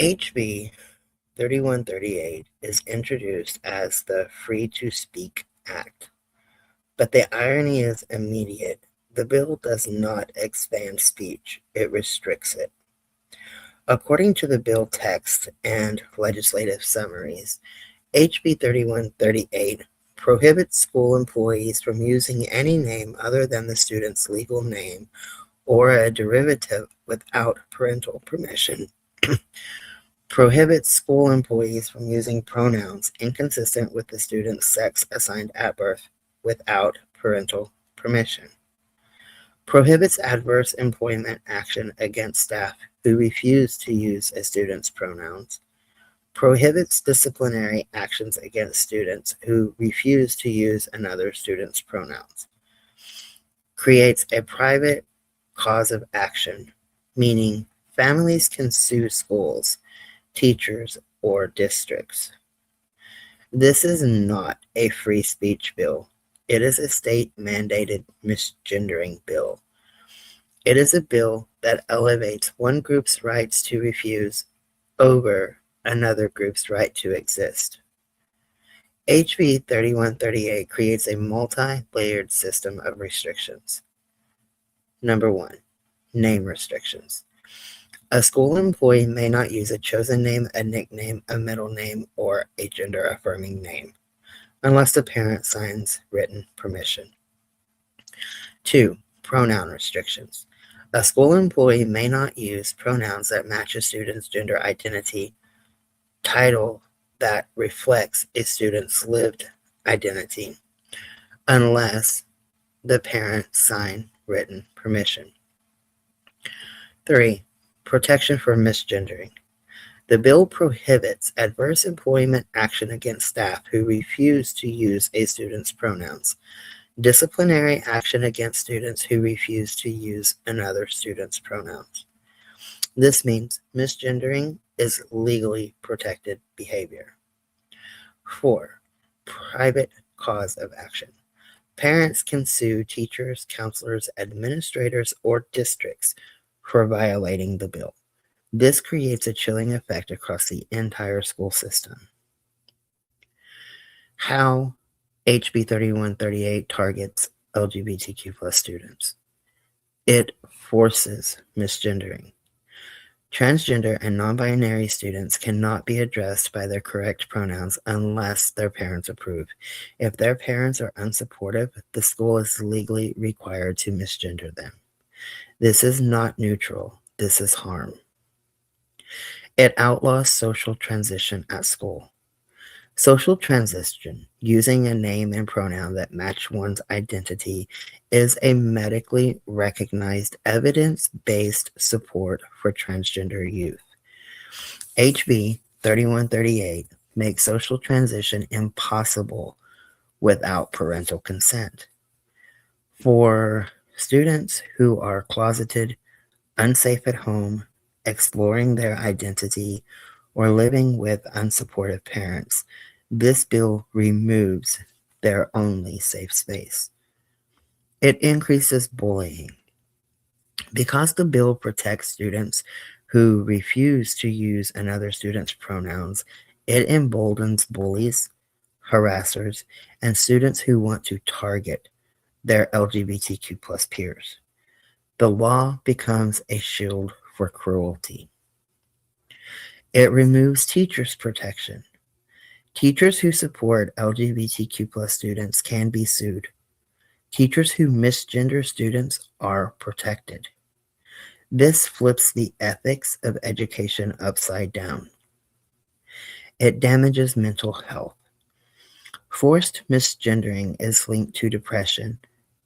HB 3138 is introduced as the Free to Speak Act, but the irony is immediate. The bill does not expand speech, it restricts it. According to the bill text and legislative summaries, HB 3138 prohibits school employees from using any name other than the student's legal name or a derivative without parental permission. Prohibits school employees from using pronouns inconsistent with the student's sex assigned at birth without parental permission. Prohibits adverse employment action against staff who refuse to use a student's pronouns. Prohibits disciplinary actions against students who refuse to use another student's pronouns. Creates a private cause of action, meaning families can sue schools, teachers, or districts. This is not a free speech bill. It is a state-mandated misgendering bill. It is a bill that elevates one group's rights to refuse over another group's right to exist. HB 3138 creates a multi-layered system of restrictions. Number 1, name restrictions. A school employee may not use a chosen name, a nickname, a middle name, or a gender-affirming name unless the parent signs written permission. 2, pronoun restrictions. A school employee may not use pronouns that match a student's gender identity, title that reflects a student's lived identity, unless the parents sign written permission. 3, protection for misgendering. The bill prohibits adverse employment action against staff who refuse to use a student's pronouns, disciplinary action against students who refuse to use another student's pronouns. This means misgendering is legally protected behavior. 4, private cause of action. Parents can sue teachers, counselors, administrators, or districts for violating the bill. This creates a chilling effect across the entire school system. How HB 3138 targets LGBTQ plus students. It forces misgendering. Transgender and non-binary students cannot be addressed by their correct pronouns unless their parents approve. If their parents are unsupportive, the school is legally required to misgender them. This is not neutral. This is harm. It outlaws social transition at school. Social transition, using a name and pronoun that match one's identity, is a medically recognized evidence-based support for transgender youth. HB 3138 makes social transition impossible without parental consent. For students who are closeted, unsafe at home, exploring their identity, or living with unsupportive parents, this bill removes their only safe space. It increases bullying. Because the bill protects students who refuse to use another student's pronouns, it emboldens bullies, harassers, and students who want to target their LGBTQ plus peers. The law becomes a shield for cruelty. It removes teachers' protection. Teachers who support LGBTQ plus students can be sued. Teachers who misgender students are protected. This flips the ethics of education upside down. It damages mental health. Forced misgendering is linked to depression,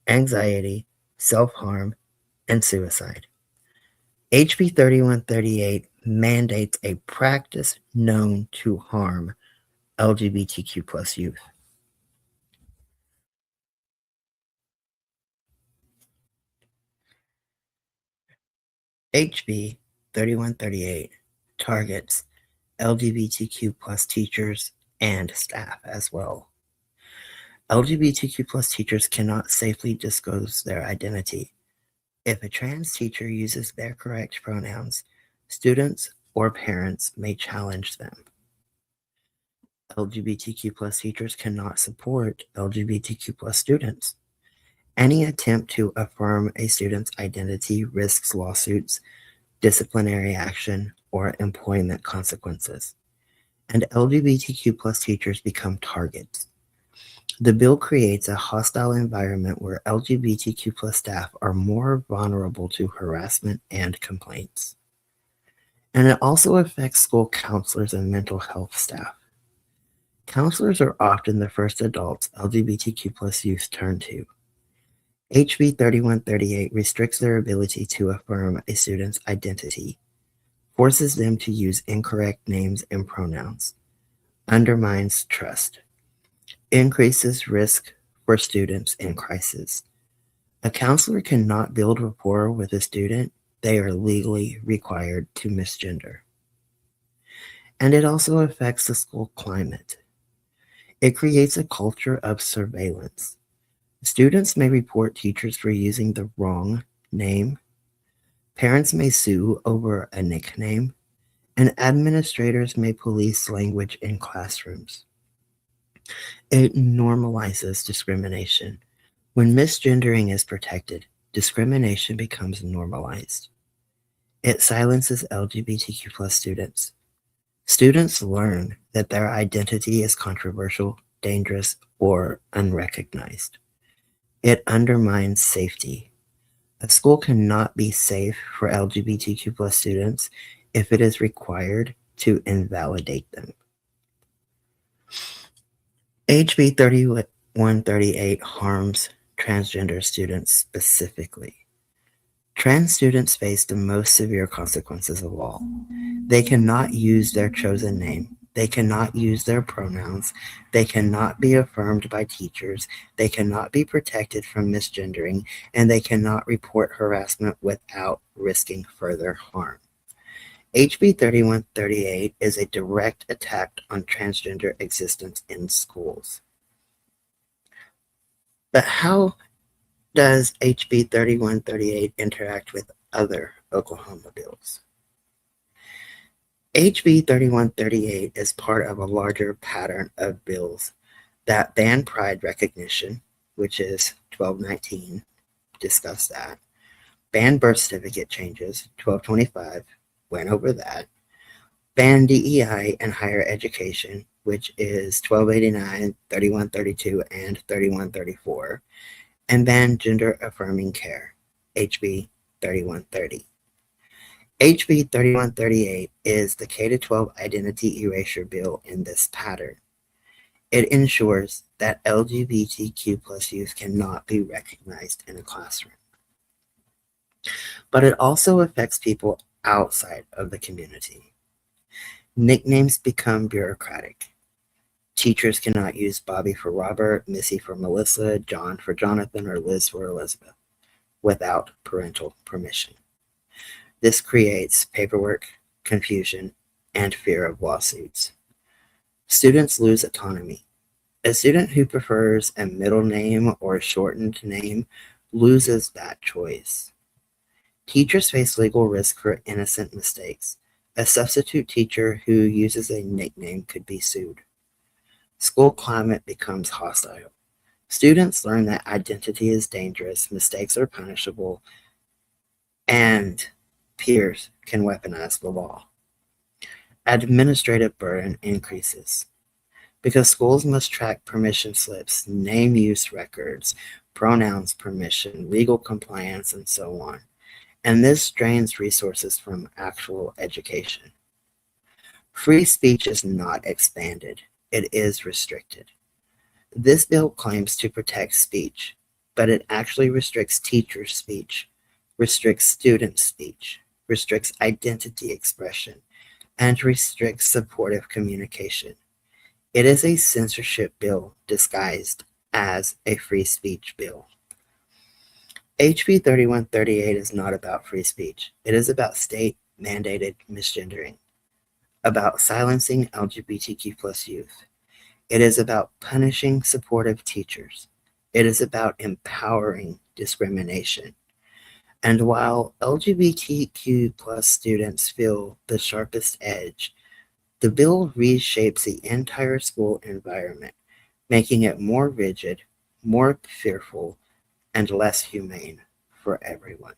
anxiety, self-harm, and suicide. HB 3138 mandates a practice known to harm LGBTQ plus youth. HB 3138 targets LGBTQ plus teachers and staff as well. LGBTQ plus teachers cannot safely disclose their identity. If a trans teacher uses their correct pronouns, students or parents may challenge them. LGBTQ plus teachers cannot support LGBTQ plus students. Any attempt to affirm a student's identity risks lawsuits, disciplinary action, or employment consequences, and LGBTQ plus teachers become targets. The bill creates a hostile environment where LGBTQ plus staff are more vulnerable to harassment and complaints. And it also affects school counselors and mental health staff. Counselors are often the first adults LGBTQ plus youth turn to. HB 3138 restricts their ability to affirm a student's identity, forces them to use incorrect names and pronouns, undermines trust, increases risk for students in crisis. A counselor cannot build rapport with a student they are legally required to misgender. And it also affects the school climate. It creates a culture of surveillance. Students may report teachers for using the wrong name. Parents may sue over a nickname, and administrators may police language in classrooms. It normalizes discrimination. When misgendering is protected, discrimination becomes normalized. It silences LGBTQ plus students. Students learn that their identity is controversial, dangerous, or unrecognized. It undermines safety. A school cannot be safe for LGBTQ plus students if it is required to invalidate them. HB 3138 harms transgender students specifically. Trans students face the most severe consequences of all. They cannot use their chosen name. They cannot use their pronouns. They cannot be affirmed by teachers. They cannot be protected from misgendering, and they cannot report harassment without risking further harm. HB 3138 is a direct attack on transgender existence in schools. But how does HB 3138 interact with other Oklahoma bills? HB 3138 is part of a larger pattern of bills that ban pride recognition, which is 1219, discussed that. Ban birth certificate changes, 1225, went over that. Ban DEI and higher education, which is 1289, 3132, and 3134. And ban gender affirming care, HB 3130. HB 3138 is the K-12 identity erasure bill in this pattern. It ensures that LGBTQ plus youth cannot be recognized in a classroom. But it also affects people outside of the community. Nicknames become bureaucratic. Teachers cannot use Bobby for Robert, Missy for Melissa, John for Jonathan, or Liz for Elizabeth without parental permission. This creates paperwork, confusion, and fear of lawsuits. Students lose autonomy. A student who prefers a middle name or a shortened name loses that choice. Teachers face legal risk for innocent mistakes. A substitute teacher who uses a nickname could be sued. School climate becomes hostile. Students learn that identity is dangerous, mistakes are punishable, and peers can weaponize the law. Administrative burden increases because schools must track permission slips, name use records, pronouns permission, legal compliance, and so on. And this drains resources from actual education. Free speech is not expanded, it is restricted. This bill claims to protect speech, but it actually restricts teacher speech, restricts student speech, restricts identity expression, and restricts supportive communication. It is a censorship bill disguised as a free speech bill. HB 3138 is not about free speech. It is about state-mandated misgendering, about silencing LGBTQ plus youth. It is about punishing supportive teachers. It is about empowering discrimination. And while LGBTQ plus students feel the sharpest edge, the bill reshapes the entire school environment, making it more rigid, more fearful, and less humane for everyone.